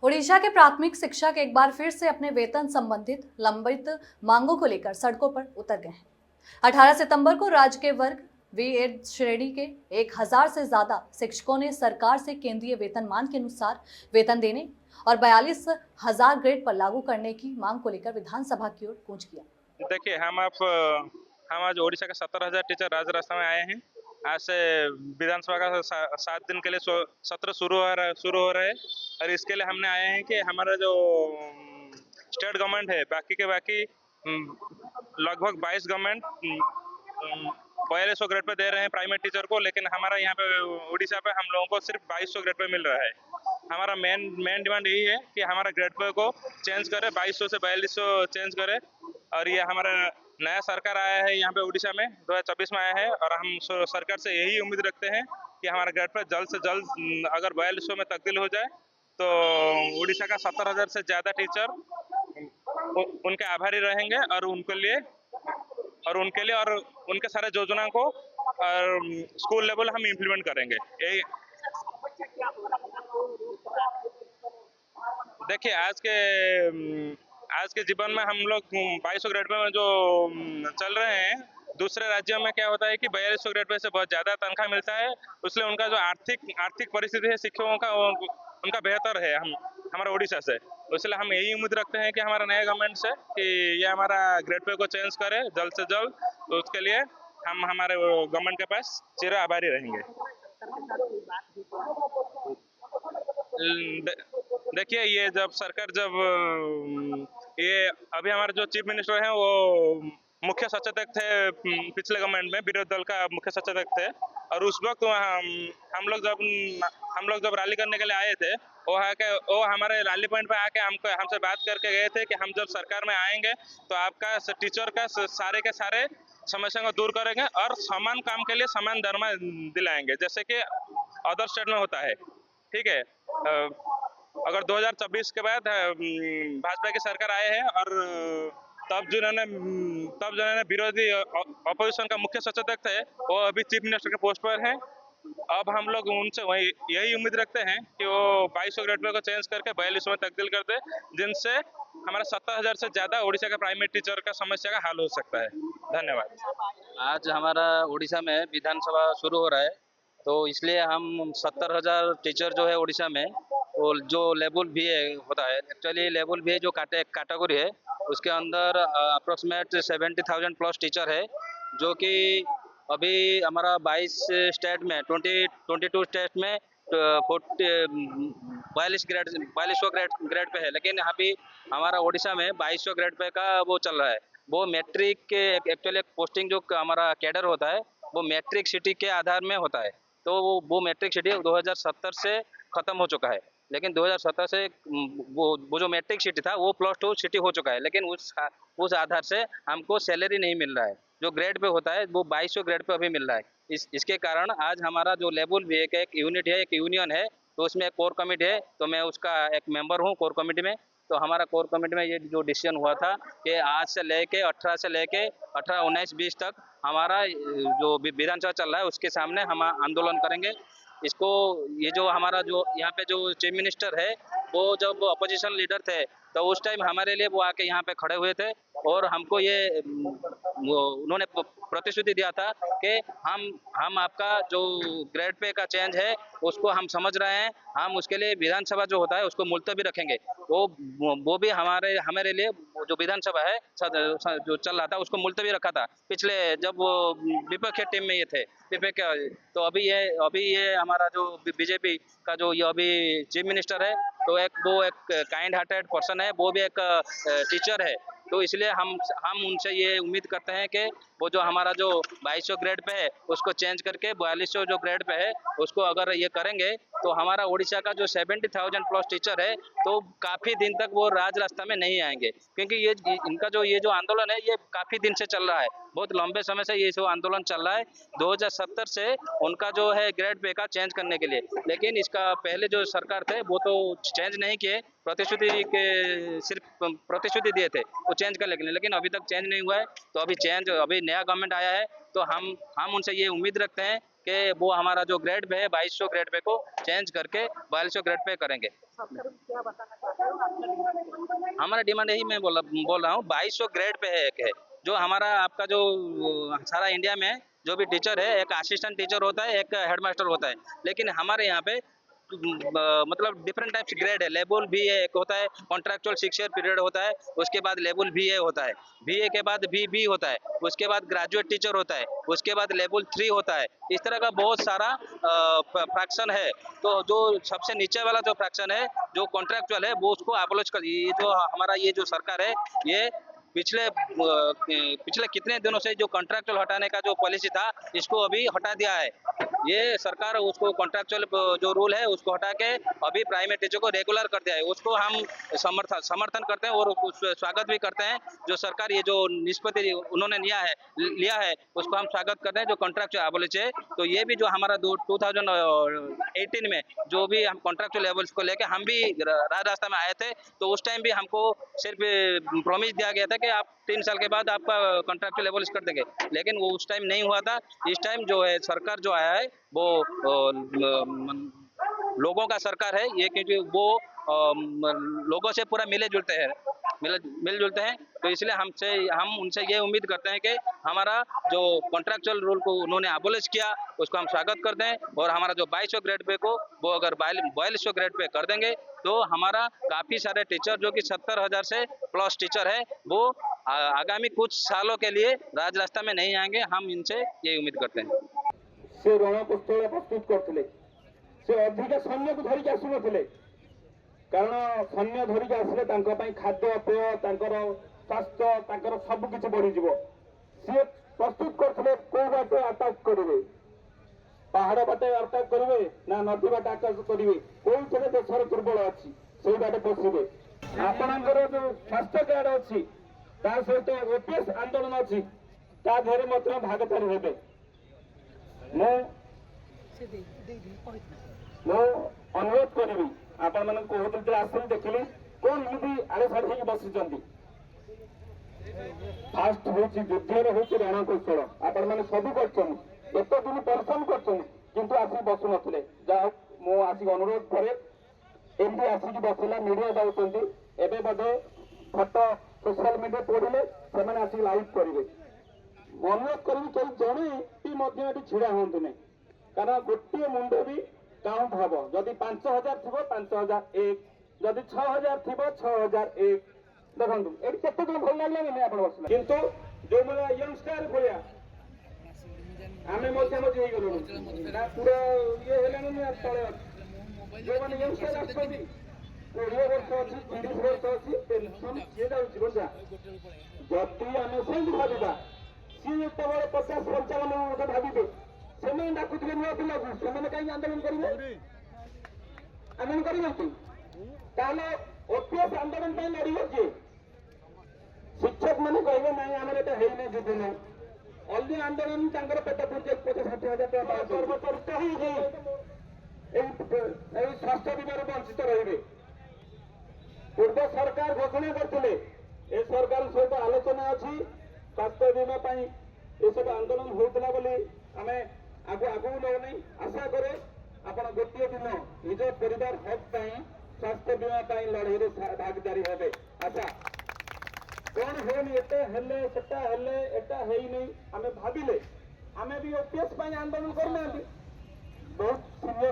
ओडिशा के प्राथमिक शिक्षक एक बार फिर से अपने वेतन संबंधित लंबित मांगों को लेकर सड़कों पर उतर गए हैं। 18 सितंबर को राज्य के वर्ग V8 श्रेणी के 1000 से ज्यादा शिक्षकों ने सरकार से केंद्रीय वेतनमान के अनुसार वेतन देने और 42,000 ग्रेड पर लागू करने की मांग को लेकर विधानसभा की ओर कूच किया। देखिए हम आज ओडिशा के 70,000 टीचर राजस्थान में आए हैं। आज से विधानसभा का 7 दिन के लिए सत्र शुरू हो रहा है और इसके लिए हमने आए हैं कि हमारा जो स्टेट गवर्नमेंट है बाकी के बाकी लगभग 22 गवर्नमेंट 4200 ग्रेड पे दे रहे हैं प्राइमरी टीचर को, लेकिन हमारा यहाँ पे उड़ीसा पे हम लोगों को सिर्फ 2200 ग्रेड पे मिल रहा है। हमारा मेन डिमांड यही है कि हमारा ग्रेड पे को चेंज करे, 2200 से 4200 चेंज करे। और ये हमारा नया सरकार आया है यहाँ पे उड़ीसा में 2024 में आया है और हम सरकार से यही उम्मीद रखते हैं कि हमारा ग्रेड पे जल्द से जल्द अगर 4200 में तब्दील हो जाए तो उड़ीसा का 70,000 से ज़्यादा टीचर उनके आभारी रहेंगे और उनके सारे योजना को और स्कूल लेवल हम इम्प्लीमेंट करेंगे। यही देखिए आज के जीवन में हम लोग 2200 ग्रेड पे जो चल रहे हैं, दूसरे राज्यों में क्या होता है कि 4200 ग्रेड पे से बहुत ज़्यादा तनख्वाह मिलता है, इसलिए उनका जो आर्थिक परिस्थिति है शिक्षकों का उनका बेहतर है हमारा उड़ीसा से। इसलिए हम यही उम्मीद रखते हैं कि हमारा नया गवर्नमेंट से कि ये हमारा ग्रेड पे को चेंज करे जल्द से जल्द, तो उसके लिए हम हमारे गवर्नमेंट के पास चिर आभारी रहेंगे। देखिए ये ये अभी हमारे जो चीफ मिनिस्टर हैं वो मुख्य सचेतक थे पिछले गवर्नमेंट में, विरोधी दल का मुख्य सचेतक थे और उस वक्त हम लोग जब रैली करने के लिए आए थे वो हमारे रैली पॉइंट पे आके हमसे बात करके गए थे कि हम जब सरकार में आएंगे तो आपका टीचर का सारे के सारे समस्या को दूर करेंगे और समान काम के लिए समान दरमा दिलाएंगे, जैसे कि अदर स्टेट में होता है। ठीक है, अगर 2024 के बाद भाजपा की सरकार आए हैं और तब जिन्होंने विरोधी अपोजिशन का मुख्य सचेतक थे वो अभी चीफ मिनिस्टर के पोस्ट पर हैं। अब हम लोग उनसे यही उम्मीद रखते हैं कि वो 2200 ग्रेड पे को चेंज करके 4200 में तब्दील कर दे, जिनसे हमारा 70,000 से ज्यादा उड़ीसा का प्राइमरी टीचर का समस्या का हल हो सकता है। धन्यवाद। आज हमारा उड़ीसा में विधानसभा शुरू हो रहा है, तो इसलिए हम 70,000 टीचर जो है उड़ीसा में, वो जो लेवल भी है होता है, एक्चुअली लेवल भी जो कैटेगरी है उसके अंदर अप्रोक्सीमेट 70,000 प्लस टीचर है, जो कि अभी हमारा 22 स्टेट में 22 स्टेट में 4200 ग्रेड पे है, लेकिन अभी हमारा उड़ीसा में 2200 ग्रेड पे का वो चल रहा है। वो मैट्रिक के एक्चुअली पोस्टिंग जो हमारा कैडर होता है वो मैट्रिक सिटी के आधार में होता है, तो वो मैट्रिक सिटी 2070 से खत्म हो चुका है, लेकिन 2017 से वो जो मैट्रिक सिटी था वो +2 सिटी हो चुका है, लेकिन उस आधार से हमको सैलरी नहीं मिल रहा है। जो ग्रेड पे होता है वो 2200 ग्रेड पे अभी मिल रहा है। इसके कारण आज हमारा जो लेवल भी एक यूनिट है, एक यूनियन है, तो उसमें कोर कमिटी है, तो मैं उसका एक मेंबर हूँ कोर कमिटी में। तो हमारा कोर कमेटी में ये जो डिसीजन हुआ था कि आज से लेके 18 से लेके 18, 19, 20 तक हमारा जो विधानसभा चल रहा है उसके सामने हम आंदोलन करेंगे। इसको ये जो हमारा जो यहाँ पे जो चीफ मिनिस्टर है वो जब अपोजिशन लीडर थे तो उस टाइम हमारे लिए वो आके यहाँ पे खड़े हुए थे और हमको ये उन्होंने प्रतिश्रुति दिया था कि हम आपका जो ग्रेड पे का चेंज है उसको हम समझ रहे हैं, हम उसके लिए विधानसभा जो होता है उसको मुलतवी रखेंगे। वो भी हमारे लिए जो विधानसभा है जो चल रहा था उसको मुलतवी रखा था पिछले, जब वो विपक्ष टीम में ये थे विपक्ष। तो अभी ये हमारा जो बीजेपी का जो ये अभी चीफ मिनिस्टर है, तो वो एक काइंड हार्टेड पर्सन है, वो भी एक टीचर है, तो इसलिए हम उनसे ये उम्मीद करते हैं कि वो जो हमारा जो 2200 ग्रेड पे है उसको चेंज करके 4200 जो ग्रेड पे है उसको अगर ये करेंगे तो हमारा उड़ीसा का जो 70,000 प्लस टीचर है तो काफ़ी दिन तक वो राज रास्ता में नहीं आएंगे, क्योंकि इनका ये जो आंदोलन है ये काफ़ी दिन से चल रहा है, बहुत लंबे समय से ये जो आंदोलन चल रहा है 2070 से उनका जो है ग्रेड पे का चेंज करने के लिए, लेकिन इसका पहले जो सरकार थे वो तो चेंज नहीं किए, सिर्फ प्रतिश्रुति दिए थे वो चेंज कर लेकिन अभी तक चेंज नहीं हुआ है। तो अभी नया गवर्नमेंट आया है तो हम उनसे ये उम्मीद रखते हैं कि वो हमारा जो ग्रेड पे है 2200 ग्रेड पे को चेंज करके 4200 ग्रेड पे करेंगे। हमारा डिमांड यही मैं बोल रहा हूँ 2200 ग्रेड पे है। एक है जो हमारा आपका जो सारा इंडिया में जो भी टीचर है, एक असिस्टेंट टीचर होता है, एक हेडमास्टर होता है, लेकिन हमारे यहाँ पे मतलब डिफरेंट टाइप्स ग्रेड है। लेवल भी एक होता है, कॉन्ट्रैक्चुअल 6 ईयर पीरियड होता है, उसके बाद लेवल बीए होता है, बीए के बाद बीबी होता है, उसके बाद ग्रेजुएट टीचर होता है, उसके बाद लेवल 3 होता है। इस तरह का बहुत सारा फ्रैक्शन है। तो जो सबसे नीचे वाला जो फ्रैक्शन है, जो कॉन्ट्रैक्चुअल है, वो उसको एबॉलिश कर, ये जो हमारा ये जो सरकार है, ये पिछले कितने दिनों से जो कॉन्ट्रैक्चुअल हटाने का जो पॉलिसी था, इसको अभी हटा दिया है। ये सरकार उसको कॉन्ट्रैक्चुअल जो रूल है उसको हटा के अभी प्राइमरी टीचर को रेगुलर कर दिया है। उसको हम समर्थन करते हैं और स्वागत भी करते हैं। जो सरकार ये जो निष्पत्ति उन्होंने लिया है उसको हम स्वागत करते हैं, जो कॉन्ट्रैक्चुअल एबॉलिश है। तो ये भी जो हमारा 2018 में जो भी हम कॉन्ट्रैक्चुअल लेवल्स को लेके हम भी रास्ता में आए थे, तो उस टाइम भी हमको सिर्फ प्रॉमिस दिया गया था कि आप 3 साल के बाद आपका कॉन्ट्रैक्चुअल लेवल्स कर देंगे, लेकिन वो उस टाइम नहीं हुआ था। इस टाइम जो है सरकार जो आया है वो लोगों का सरकार है ये, क्योंकि वो लोगों से पूरा मिलजुलते हैं। तो इसलिए हम उनसे ये उम्मीद करते हैं कि हमारा जो कॉन्ट्रैक्चुअल रूल को उन्होंने एबॉलिश किया उसको हम स्वागत करते हैं, और हमारा जो 2200 ग्रेड पे को वो अगर 4200 ग्रेड पे कर देंगे तो हमारा काफ़ी सारे टीचर जो कि 70,000 से प्लस टीचर है वो आगामी कुछ सालों के लिए राज रास्ता में नहीं आएंगे। हम इनसे ये उम्मीद करते हैं। से रणकौशल प्रस्तुत करते से अधिक सैन्य को धरिक आसुनଥିଲେ, कारण सैन्य धरिक आसिले खाद्य पेय स्वास्थ्य सबकि बढ़ीज। सी प्रस्तुत करते कौ बाटे अटैक करेंगे, पहाड़ बाटे अटैक करेंगे ना नदी बाटे अटैक करेंगे, कौन देशर दुर्बल अच्छी से बाटे पशिबे। आपणकर जो स्वास्थ्य कार्ड अच्छी सहित ओपीएस आंदोलन अच्छी देहरे भागदारी हेबे। ମୁଁ ଅନୁରୋଧ କରିବି ଆପଣମାନଙ୍କୁ କହୁଥିଲି ଆସିଲି ଦେଖିଲି କଣ ଏମିତି ଆଡେ ସାଡେ ହେଇକି ବସିଛନ୍ତି। ଫାଷ୍ଟ ହଉଛି ଯୁଦ୍ଧରେ ହଉଛି ରଣକୌଶଳ। ଆପଣମାନେ ସବୁ କରିଛନ୍ତି, ଏତେ ଦିନ ପରିଶ୍ରମ କରିଛନ୍ତି, କିନ୍ତୁ ଆସିକି ବସୁନଥିଲେ। ଯାହା ମୁଁ ଆସିକି ଅନୁରୋଧ କରେ ଏମିତି ଆସିକି ବସିଲା ମିଡିଆ ଯାଉଛନ୍ତି, ଏବେ ବୋଧେ ଫଟୋ ସୋସିଆଲ ମିଡିଆ ପଢିଲେ ସେମାନେ ଆସିକି ଲାଇଭ୍ କରିବେ। ଅନୁରୋଧ କରିବି କେହି ଜଣେ ବି ମଧ୍ୟ ଏଠି ଛିଡା ହୁଅନ୍ତୁ ନାହିଁ, कारण गोटे मुंड भी काउंट हम। जदि 5000 थी 5001, जदि 6000 थी 6001। देखो ये केत भल लगे आप बस, कितु जो मैंने यंगस्टर भाया आम मजा मजी हो गलु पूरा ये तले जो मैंने यंगस्टर आस 20 वर्ष अच्छी 30 वर्ष अच्छी पेनसन सी जाऊँगा। जदि आम से भावा सी जो 50-55 वर्ष भावे से डाकुवे नुआ पिला को से कहीं आंदोलन करेंगे, आंदोलन करेंगे ओपीएस आंदोलन लड़े किए। शिक्षक मैंने कहे ना आम है जुदे ना अलि आंदोलन पेट पूर्ति 50-60 हजार सर्वचरित हो स्वास्थ्य बीमार वंचित रहे। पूर्व सरकार घोषणा करते ए सरकार सहित आलोचना अच्छी स्वास्थ्य बीमा ये सब आंदोलन होता बोली आम आगू नहीं आशा करे आपण गोटे दिन निज परिवार हक स्वास्थ्य बीमा लड़े भागीदारी हेबे। अच्छा कौन होनी एटा हेले सेटा हेले एटा हेई नहीं आमे भाबिले आमे भी ओपीएस आंदोलन करना बहुत सीनियर